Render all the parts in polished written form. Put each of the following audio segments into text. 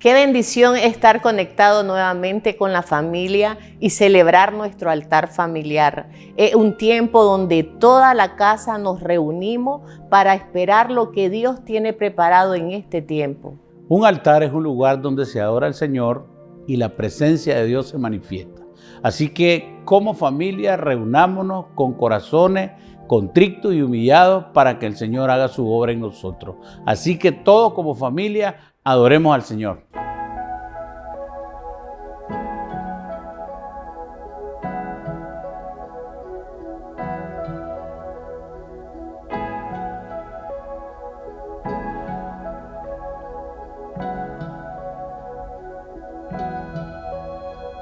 Qué bendición estar conectado nuevamente con la familia y celebrar nuestro altar familiar. Es un tiempo donde toda la casa nos reunimos para esperar lo que Dios tiene preparado en este tiempo. Un altar es un lugar donde se adora al Señor y la presencia de Dios se manifiesta. Así que como familia reunámonos con corazones contritos y humillados para que el Señor haga su obra en nosotros. Así que todos como familia adoremos al Señor.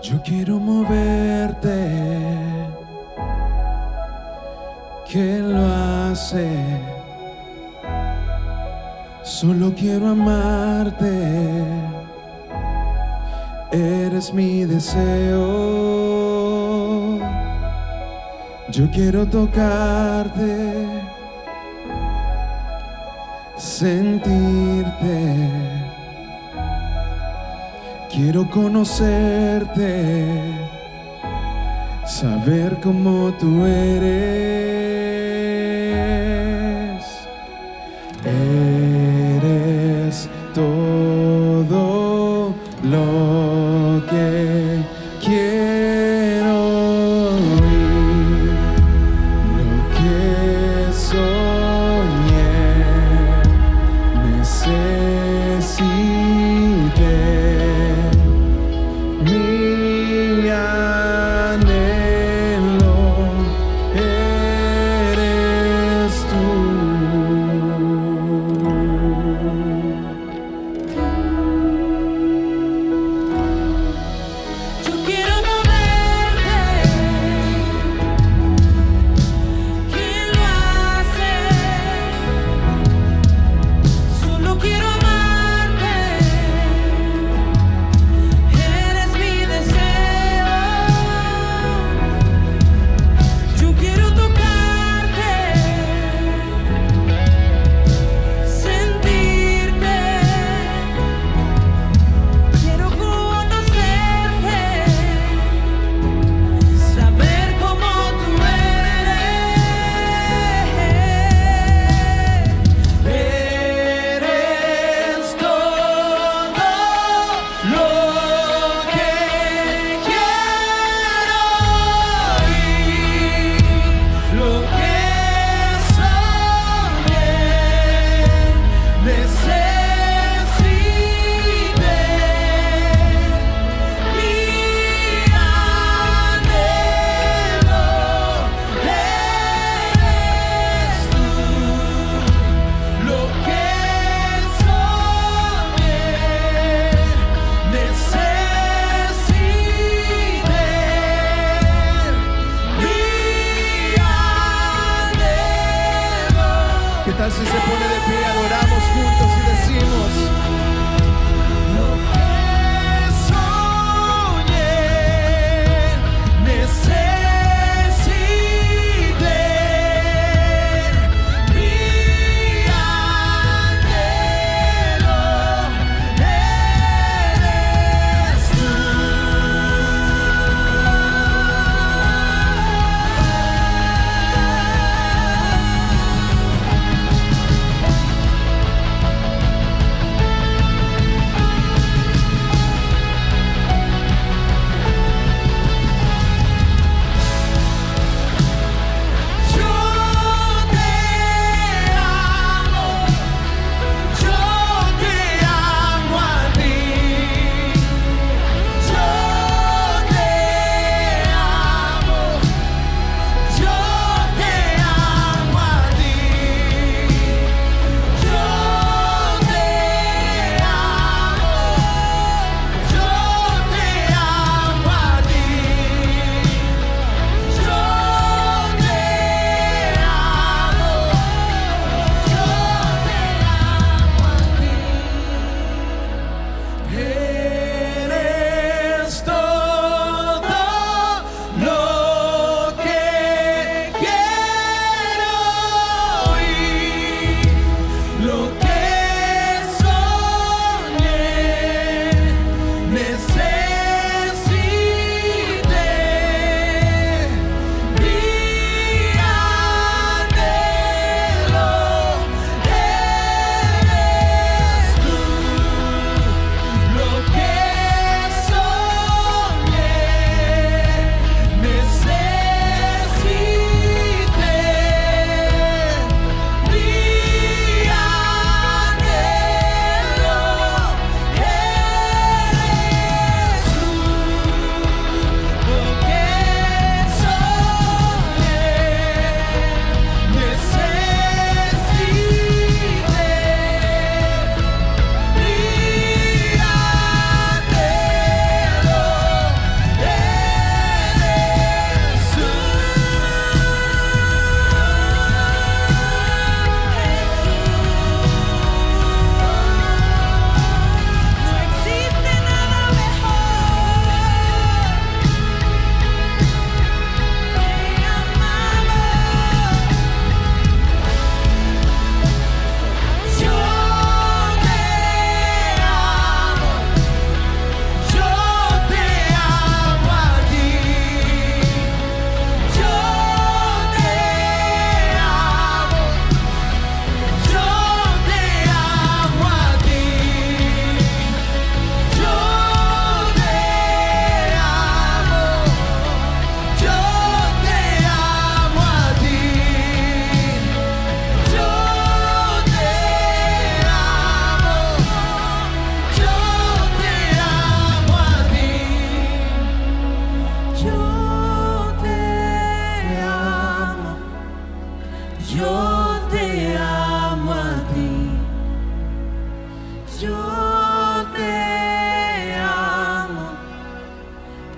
Yo quiero moverte, ¿quién lo hace? Solo quiero amarte, eres mi deseo. Yo quiero tocarte, sentirte. Quiero conocerte, saber cómo tú eres. Eres todo lo que quiero oír, lo que soñé, necesité. Mi anhelo eres tú. Yo quiero moverte, ¿quién lo hace? Solo quiero amarte, eres mi deseo. Yo quiero tocarte, sentirte. Quiero conocerte, saber cómo tú eres. Eres todo lo que quiero oír, lo que soñé, necesité. Mi anhelo eres tú, lo que soñé, necesité.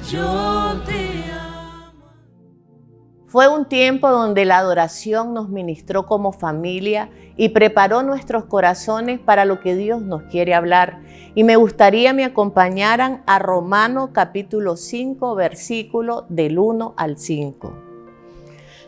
yo te amo. Fue un tiempo donde la adoración nos ministró como familia y preparó nuestros corazones para lo que Dios nos quiere hablar. Y me gustaría me acompañaran a Romanos capítulo 5, versículo del 1 al 5.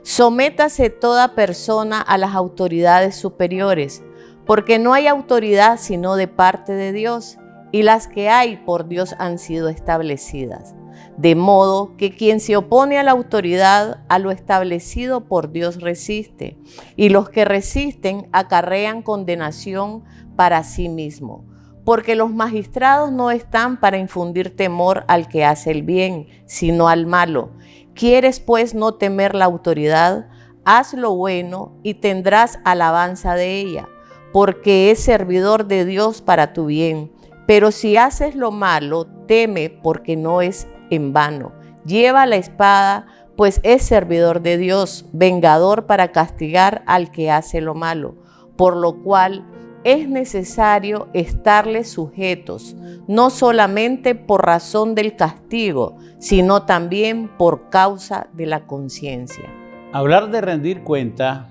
Sométase toda persona a las autoridades superiores, porque no hay autoridad sino de parte de Dios, y las que hay por Dios han sido establecidas. De modo que quien se opone a la autoridad, a lo establecido por Dios resiste, y los que resisten acarrean condenación para sí mismo, porque los magistrados no están para infundir temor al que hace el bien, sino al malo. ¿Quieres pues no temer la autoridad? Haz lo bueno y tendrás alabanza de ella, porque es servidor de Dios para tu bien. Pero si haces lo malo, teme, porque no es en vano. Lleva la espada, pues es servidor de Dios, vengador para castigar al que hace lo malo, por lo cual es necesario estarles sujetos, no solamente por razón del castigo, sino también por causa de la conciencia. Hablar de rendir cuenta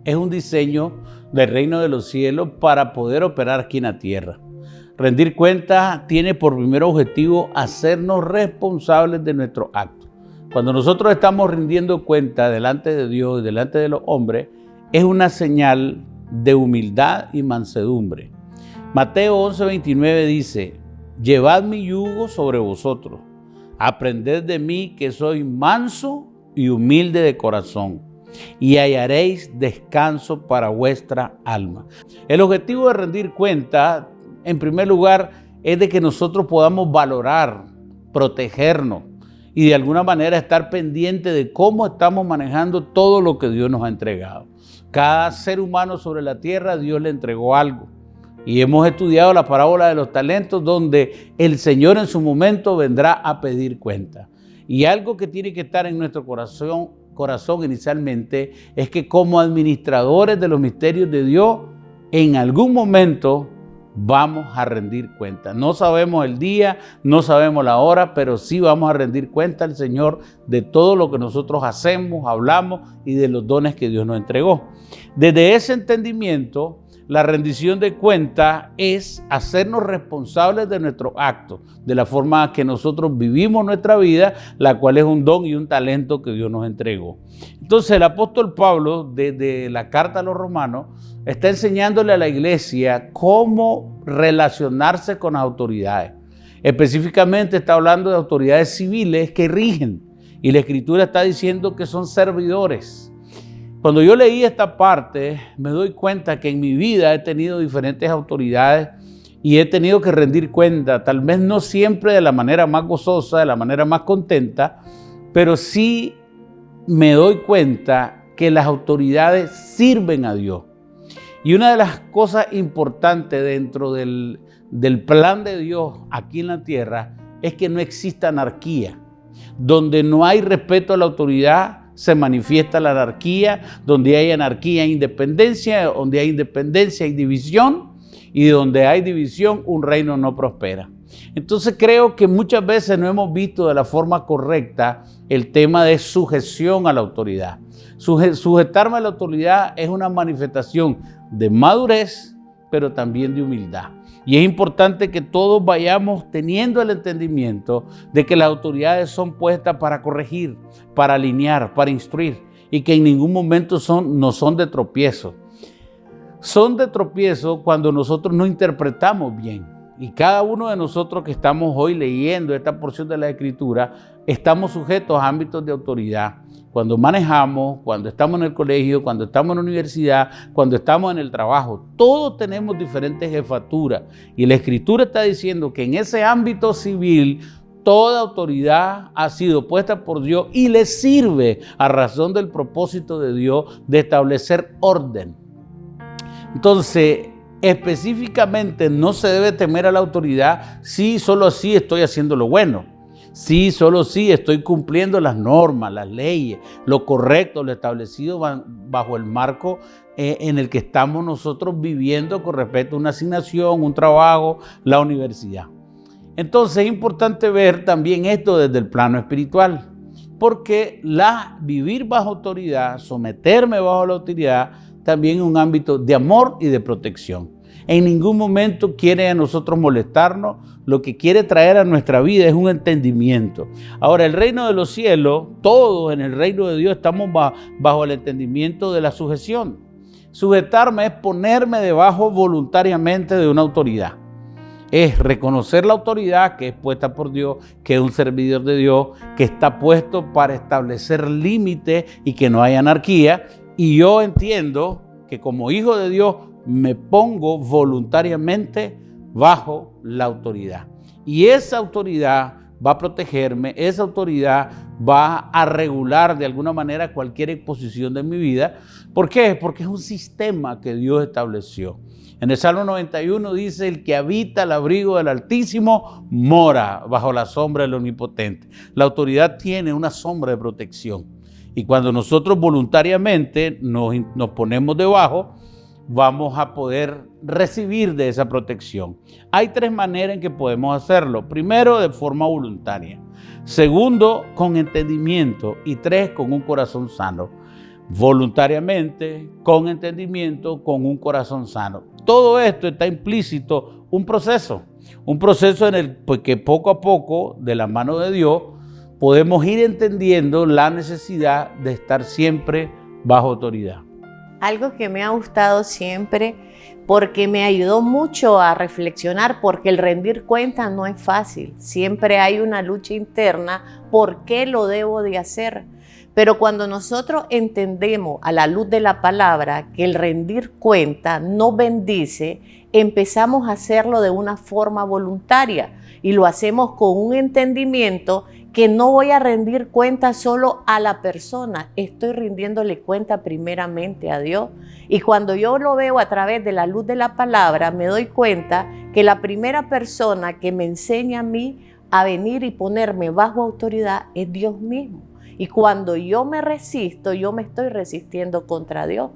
es un diseño del reino de los cielos para poder operar aquí en la tierra. Rendir cuenta tiene por primer objetivo hacernos responsables de nuestros actos. Cuando nosotros estamos rindiendo cuenta delante de Dios y delante de los hombres, es una señal de humildad y mansedumbre. Mateo 11:29 dice: llevad mi yugo sobre vosotros, aprended de mí que soy manso y humilde de corazón, y hallaréis descanso para vuestra alma. El objetivo de rendir cuenta, en primer lugar, es de que nosotros podamos valorar, protegernos y de alguna manera estar pendiente de cómo estamos manejando todo lo que Dios nos ha entregado. Cada ser humano sobre la tierra, Dios le entregó algo. Y hemos estudiado la parábola de los talentos, donde el Señor en su momento vendrá a pedir cuenta. Y algo que tiene que estar en nuestro corazón inicialmente es que como administradores de los misterios de Dios, en algún momento vamos a rendir cuenta. No sabemos el día, no sabemos la hora, pero sí vamos a rendir cuenta al Señor de todo lo que nosotros hacemos, hablamos y de los dones que Dios nos entregó. Desde ese entendimiento, la rendición de cuenta es hacernos responsables de nuestros actos, de la forma que nosotros vivimos nuestra vida, la cual es un don y un talento que Dios nos entregó. Entonces el apóstol Pablo, desde la carta a los romanos, está enseñándole a la iglesia cómo relacionarse con las autoridades. Específicamente está hablando de autoridades civiles que rigen, y la Escritura está diciendo que son servidores. Cuando yo leí esta parte, me doy cuenta que en mi vida he tenido diferentes autoridades y he tenido que rendir cuenta, tal vez no siempre de la manera más gozosa, de la manera más contenta, pero sí me doy cuenta que las autoridades sirven a Dios. Y una de las cosas importantes dentro del plan de Dios aquí en la tierra es que no exista anarquía. Donde no hay respeto a la autoridad, se manifiesta la anarquía. Donde hay anarquía hay independencia, donde hay independencia hay división, y donde hay división un reino no prospera. Entonces creo que muchas veces no hemos visto de la forma correcta el tema de sujeción a la autoridad. Sujetarme a la autoridad es una manifestación de madurez, pero también de humildad. Y es importante que todos vayamos teniendo el entendimiento de que las autoridades son puestas para corregir, para alinear, para instruir, y que en ningún momento no son de tropiezo. Son de tropiezo cuando nosotros no interpretamos bien. Y cada uno de nosotros que estamos hoy leyendo esta porción de la Escritura, estamos sujetos a ámbitos de autoridad. Cuando manejamos, cuando estamos en el colegio, cuando estamos en la universidad, cuando estamos en el trabajo, todos tenemos diferentes jefaturas. Y la Escritura está diciendo que en ese ámbito civil, toda autoridad ha sido puesta por Dios y le sirve a razón del propósito de Dios de establecer orden. Entonces, específicamente no se debe temer a la autoridad si solo así estoy haciendo lo bueno. Sí, solo sí estoy cumpliendo las normas, las leyes, lo correcto, lo establecido bajo el marco en el que estamos nosotros viviendo con respecto a una asignación, un trabajo, la universidad. Entonces es importante ver también esto desde el plano espiritual, porque vivir bajo autoridad, someterme bajo la autoridad, también es un ámbito de amor y de protección. En ningún momento quiere a nosotros molestarnos, lo que quiere traer a nuestra vida es un entendimiento. Ahora, el reino de los cielos, todos en el reino de Dios estamos bajo el entendimiento de la sujeción. Sujetarme es ponerme debajo voluntariamente de una autoridad. Es reconocer la autoridad que es puesta por Dios, que es un servidor de Dios, que está puesto para establecer límites y que no haya anarquía. Y yo entiendo que como hijo de Dios me pongo voluntariamente bajo la autoridad. Y esa autoridad va a protegerme, esa autoridad va a regular de alguna manera cualquier exposición de mi vida. ¿Por qué? Porque es un sistema que Dios estableció. En el Salmo 91 dice: el que habita al abrigo del Altísimo mora bajo la sombra del Omnipotente. La autoridad tiene una sombra de protección. Y cuando nosotros voluntariamente nos ponemos debajo, vamos a poder recibir de esa protección. Hay tres maneras en que podemos hacerlo. Primero, de forma voluntaria. Segundo, con entendimiento. Y tres, con un corazón sano. Voluntariamente, con entendimiento, con un corazón sano. Todo esto está implícito un proceso en el que poco a poco, de la mano de Dios, podemos ir entendiendo la necesidad de estar siempre bajo autoridad. Algo que me ha gustado siempre, porque me ayudó mucho a reflexionar, porque el rendir cuentas no es fácil. Siempre hay una lucha interna, ¿por qué lo debo de hacer? Pero cuando nosotros entendemos a la luz de la palabra que el rendir cuenta nos bendice, empezamos a hacerlo de una forma voluntaria y lo hacemos con un entendimiento que no voy a rendir cuenta solo a la persona, estoy rindiéndole cuenta primeramente a Dios. Y cuando yo lo veo a través de la luz de la palabra, me doy cuenta que la primera persona que me enseña a mí a venir y ponerme bajo autoridad es Dios mismo. Y cuando yo me resisto, yo me estoy resistiendo contra Dios.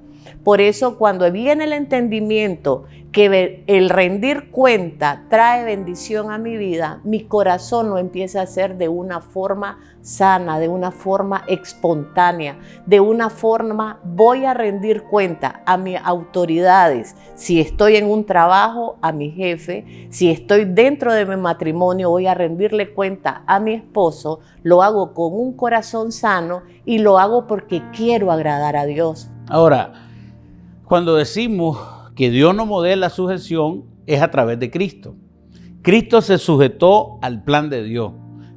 Por eso cuando viene el entendimiento que el rendir cuenta trae bendición a mi vida, mi corazón lo empieza a hacer de una forma sana, de una forma espontánea, de una forma voy a rendir cuenta a mis autoridades. Si estoy en un trabajo, a mi jefe, si estoy dentro de mi matrimonio, voy a rendirle cuenta a mi esposo. Lo hago con un corazón sano y lo hago porque quiero agradar a Dios. Ahora, cuando decimos que Dios nos modela sujeción, es a través de Cristo. Cristo se sujetó al plan de Dios.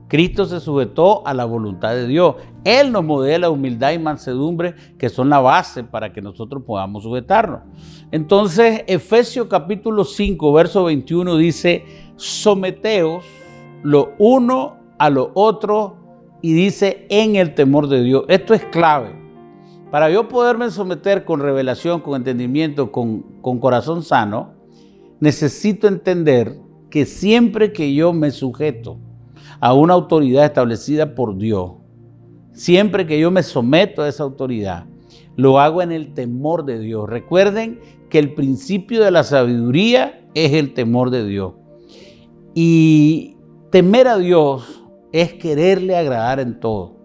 Cristo se sujetó a la voluntad de Dios. Él nos modela humildad y mansedumbre, que son la base para que nosotros podamos sujetarnos. Entonces, Efesios capítulo 5, verso 21 dice: someteos lo uno a lo otro, y dice en el temor de Dios. Esto es clave. Para yo poderme someter con revelación, con entendimiento, con corazón sano, necesito entender que siempre que yo me sujeto a una autoridad establecida por Dios, siempre que yo me someto a esa autoridad, lo hago en el temor de Dios. Recuerden que el principio de la sabiduría es el temor de Dios. Y temer a Dios es quererle agradar en todo.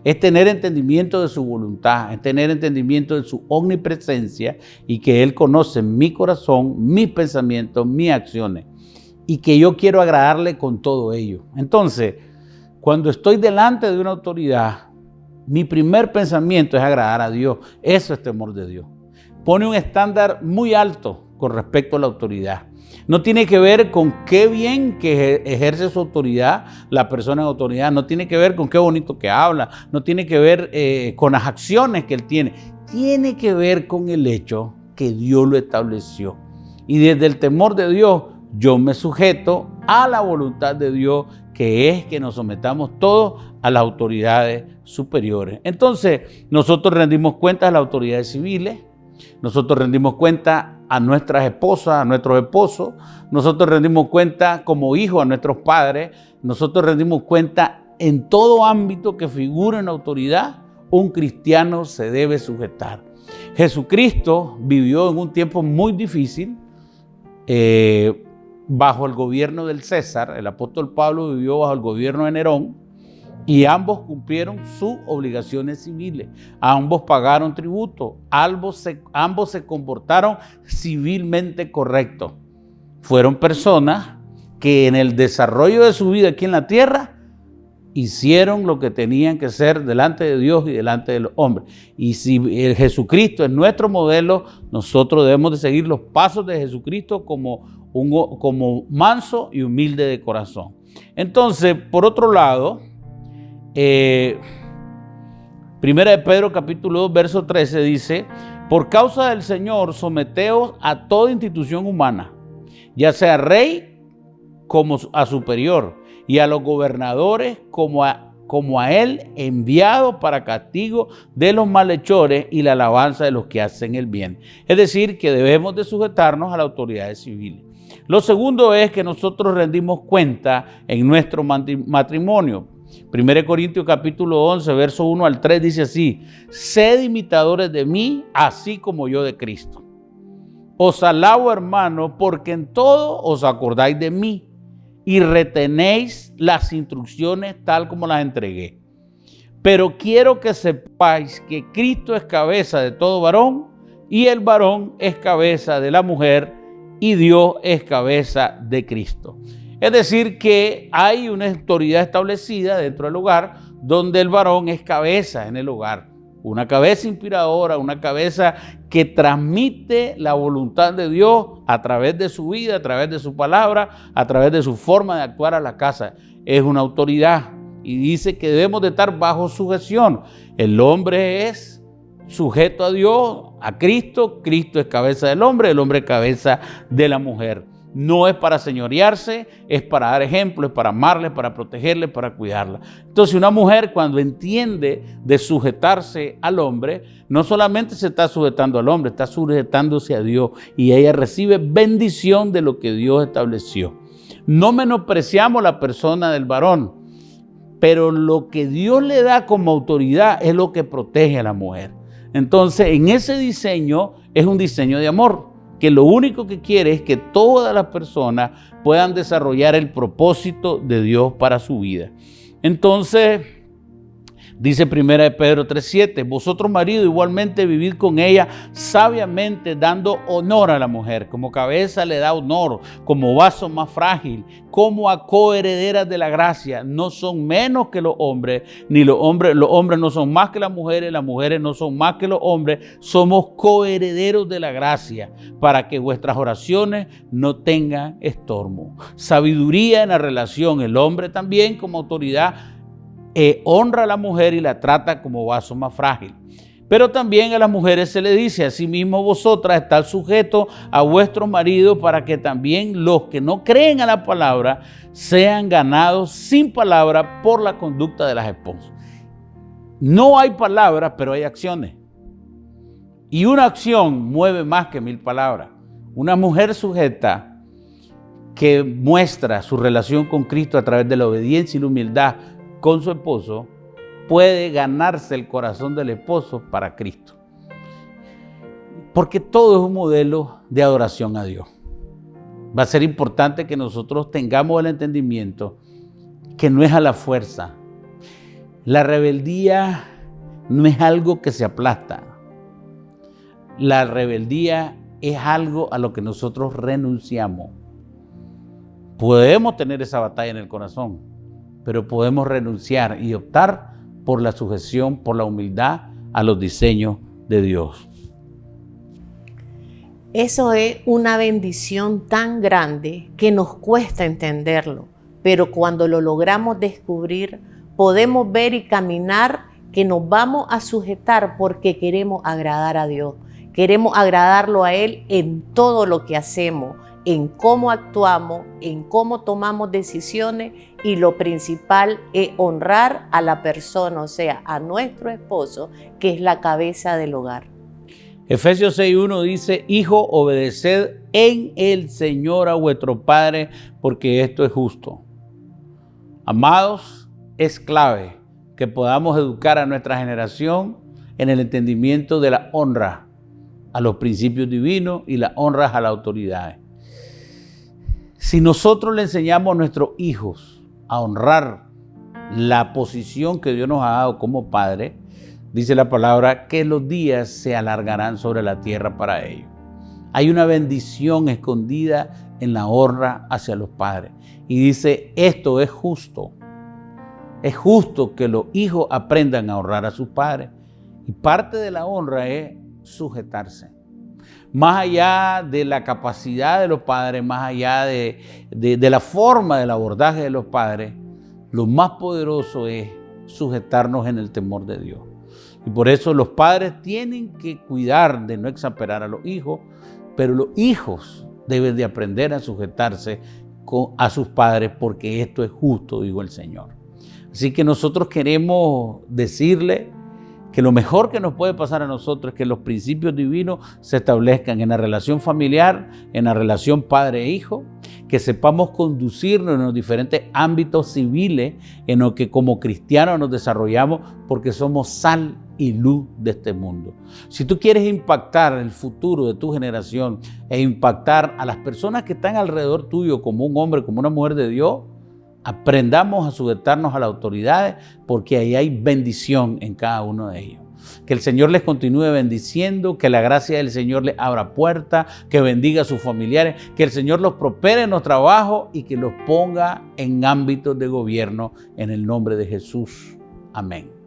Es tener entendimiento de su voluntad, es tener entendimiento de su omnipresencia y que Él conoce mi corazón, mis pensamientos, mis acciones y que yo quiero agradarle con todo ello. Entonces, cuando estoy delante de una autoridad, mi primer pensamiento es agradar a Dios. Eso es temor de Dios. Pone un estándar muy alto con respecto a la autoridad. No tiene que ver con qué bien que ejerce su autoridad la persona en autoridad, no tiene que ver con qué bonito que habla, no tiene que ver con las acciones que él tiene que ver con el hecho que Dios lo estableció. Y desde el temor de Dios, yo me sujeto a la voluntad de Dios, que es que nos sometamos todos a las autoridades superiores. Entonces, nosotros rendimos cuentas a las autoridades civiles, nosotros rendimos cuenta a nuestras esposas, a nuestros esposos, nosotros rendimos cuenta como hijos a nuestros padres, nosotros rendimos cuenta en todo ámbito que figure en autoridad, un cristiano se debe sujetar. Jesucristo vivió en un tiempo muy difícil, bajo el gobierno del César. El apóstol Pablo vivió bajo el gobierno de Nerón y ambos cumplieron sus obligaciones civiles. Ambos pagaron tributo. Ambos se comportaron civilmente correcto. Fueron personas que en el desarrollo de su vida aquí en la tierra hicieron lo que tenían que hacer delante de Dios y delante de los hombres. Y si Jesucristo es nuestro modelo, nosotros debemos de seguir los pasos de Jesucristo como manso y humilde de corazón. Entonces, por otro lado, Primera de Pedro capítulo 2 verso 13 dice: por causa del Señor someteos a toda institución humana, ya sea rey como a superior, y a los gobernadores como a él enviado para castigo de los malhechores y la alabanza de los que hacen el bien. Es decir, que debemos de sujetarnos a las autoridades civiles. Lo segundo es que nosotros rendimos cuenta en nuestro matrimonio. 1 Corintios capítulo 11, verso 1 al 3 dice así: sed imitadores de mí, así como yo de Cristo. Os alabo, hermano, porque en todo os acordáis de mí y retenéis las instrucciones tal como las entregué. Pero quiero que sepáis que Cristo es cabeza de todo varón, y el varón es cabeza de la mujer, y Dios es cabeza de Cristo. Es decir, que hay una autoridad establecida dentro del hogar donde el varón es cabeza en el hogar. Una cabeza inspiradora, una cabeza que transmite la voluntad de Dios a través de su vida, a través de su palabra, a través de su forma de actuar a la casa. Es una autoridad y dice que debemos de estar bajo sujeción. El hombre es sujeto a Dios, a Cristo. Cristo es cabeza del hombre, el hombre es cabeza de la mujer. No es para señorearse, es para dar ejemplo, es para amarle, para protegerle, para cuidarla. Entonces, una mujer cuando entiende de sujetarse al hombre, no solamente se está sujetando al hombre, está sujetándose a Dios, y ella recibe bendición de lo que Dios estableció. No menospreciamos la persona del varón, pero lo que Dios le da como autoridad es lo que protege a la mujer. Entonces, en ese diseño es un diseño de amor, que lo único que quiere es que todas las personas puedan desarrollar el propósito de Dios para su vida. Entonces, dice 1 Pedro 3:7, vosotros maridos igualmente vivid con ella sabiamente, dando honor a la mujer. Como cabeza le da honor, como vaso más frágil, como a coherederas de la gracia. No son menos que los hombres, ni los hombres no son más que las mujeres no son más que los hombres. Somos coherederos de la gracia, para que vuestras oraciones no tengan estorbo. Sabiduría en la relación, el hombre también como autoridad honra a la mujer y la trata como vaso más frágil. Pero también a las mujeres se le dice: asimismo vosotras estad sujetos a vuestros maridos, para que también los que no creen a la palabra sean ganados sin palabra por la conducta de las esposas. No hay palabras, pero hay acciones. Y una acción mueve más que 1000 palabras. Una mujer sujeta que muestra su relación con Cristo a través de la obediencia y la humildad con su esposo, puede ganarse el corazón del esposo para Cristo. Porque todo es un modelo de adoración a Dios. Va a ser importante que nosotros tengamos el entendimiento que no es a la fuerza. La rebeldía no es algo que se aplasta. La rebeldía es algo a lo que nosotros renunciamos. Podemos tener esa batalla en el corazón, pero podemos renunciar y optar por la sujeción, por la humildad a los diseños de Dios. Eso es una bendición tan grande que nos cuesta entenderlo, pero cuando lo logramos descubrir, podemos ver y caminar que nos vamos a sujetar porque queremos agradar a Dios. Queremos agradarlo a Él en todo lo que hacemos, en cómo actuamos, en cómo tomamos decisiones, y lo principal es honrar a la persona, o sea, a nuestro esposo, que es la cabeza del hogar. Efesios 6:1 dice: Hijo, obedeced en el Señor a vuestro Padre, porque esto es justo. Amados, es clave que podamos educar a nuestra generación en el entendimiento de la honra a los principios divinos y las honras a las autoridades. Si nosotros le enseñamos a nuestros hijos a honrar la posición que Dios nos ha dado como padre, dice la palabra que los días se alargarán sobre la tierra para ellos. Hay una bendición escondida en la honra hacia los padres. Y dice, esto es justo. Es justo que los hijos aprendan a honrar a sus padres. Y parte de la honra es sujetarse. Más allá de la capacidad de los padres, más allá de la forma del abordaje de los padres, lo más poderoso es sujetarnos en el temor de Dios. Y por eso los padres tienen que cuidar de no exasperar a los hijos, pero los hijos deben de aprender a sujetarse a sus padres porque esto es justo, dijo el Señor. Así que nosotros queremos decirle que lo mejor que nos puede pasar a nosotros es que los principios divinos se establezcan en la relación familiar, en la relación padre-hijo, que sepamos conducirnos en los diferentes ámbitos civiles en los que como cristianos nos desarrollamos porque somos sal y luz de este mundo. Si tú quieres impactar el futuro de tu generación e impactar a las personas que están alrededor tuyo como un hombre, como una mujer de Dios, aprendamos a sujetarnos a las autoridades porque ahí hay bendición en cada uno de ellos. Que el Señor les continúe bendiciendo, que la gracia del Señor les abra puertas, que bendiga a sus familiares, que el Señor los prospere en los trabajos y que los ponga en ámbitos de gobierno en el nombre de Jesús. Amén.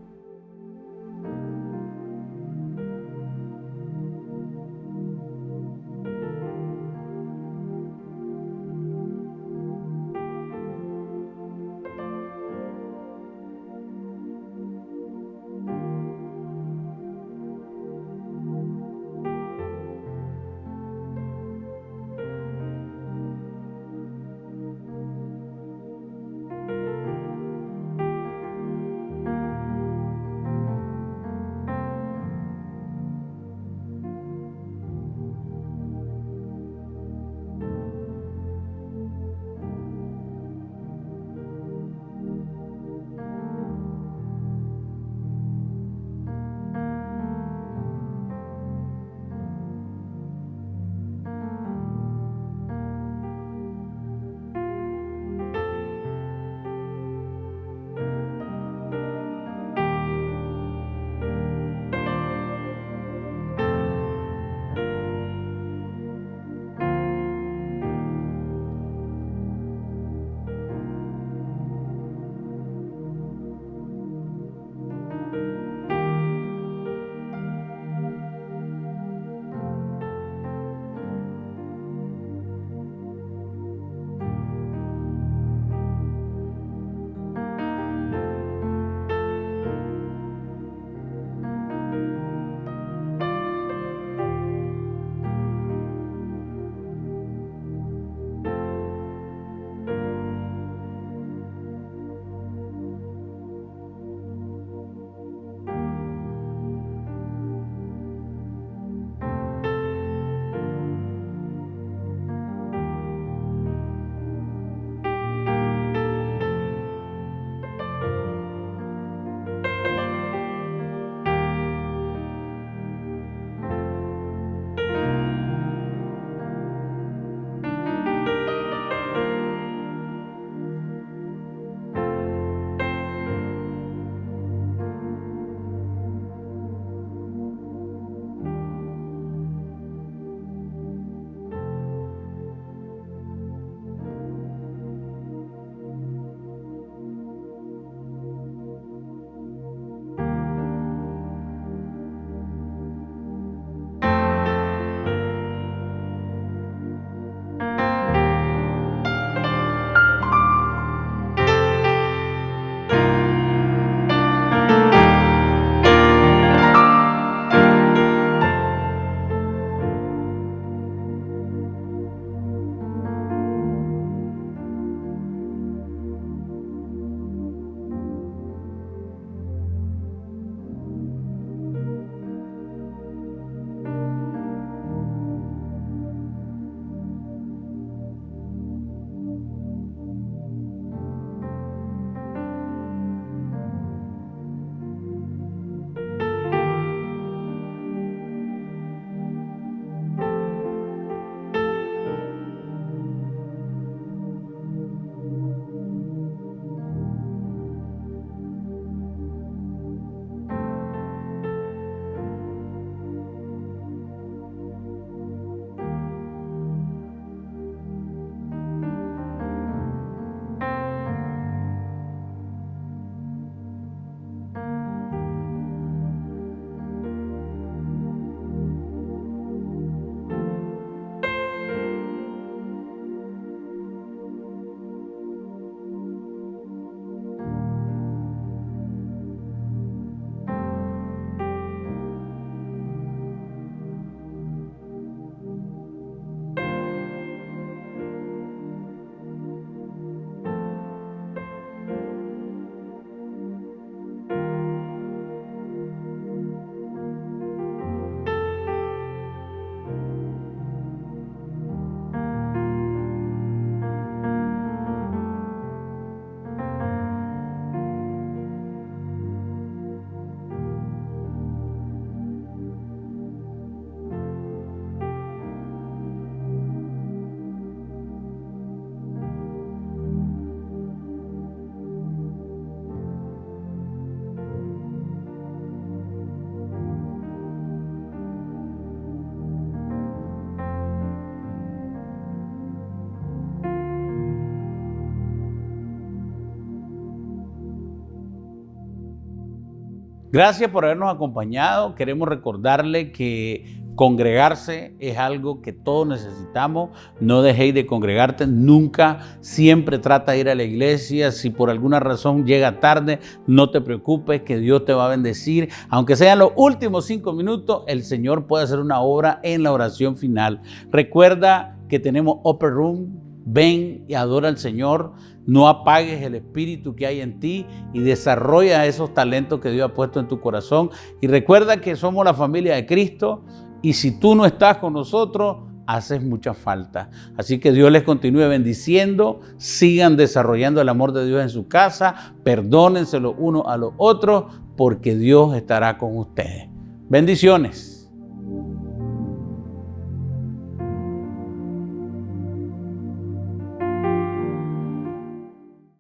Gracias por habernos acompañado. Queremos recordarle que congregarse es algo que todos necesitamos. No dejéis de congregarte nunca. Siempre trata de ir a la iglesia. Si por alguna razón llega tarde, no te preocupes, que Dios te va a bendecir. Aunque sean los últimos 5 minutos, el Señor puede hacer una obra en la oración final. Recuerda que tenemos Upper Room. Ven y adora al Señor. No apagues el espíritu que hay en ti y desarrolla esos talentos que Dios ha puesto en tu corazón. Y recuerda que somos la familia de Cristo y si tú no estás con nosotros, haces mucha falta. Así que Dios les continúe bendiciendo, sigan desarrollando el amor de Dios en su casa, perdónense los unos a los otros porque Dios estará con ustedes. Bendiciones.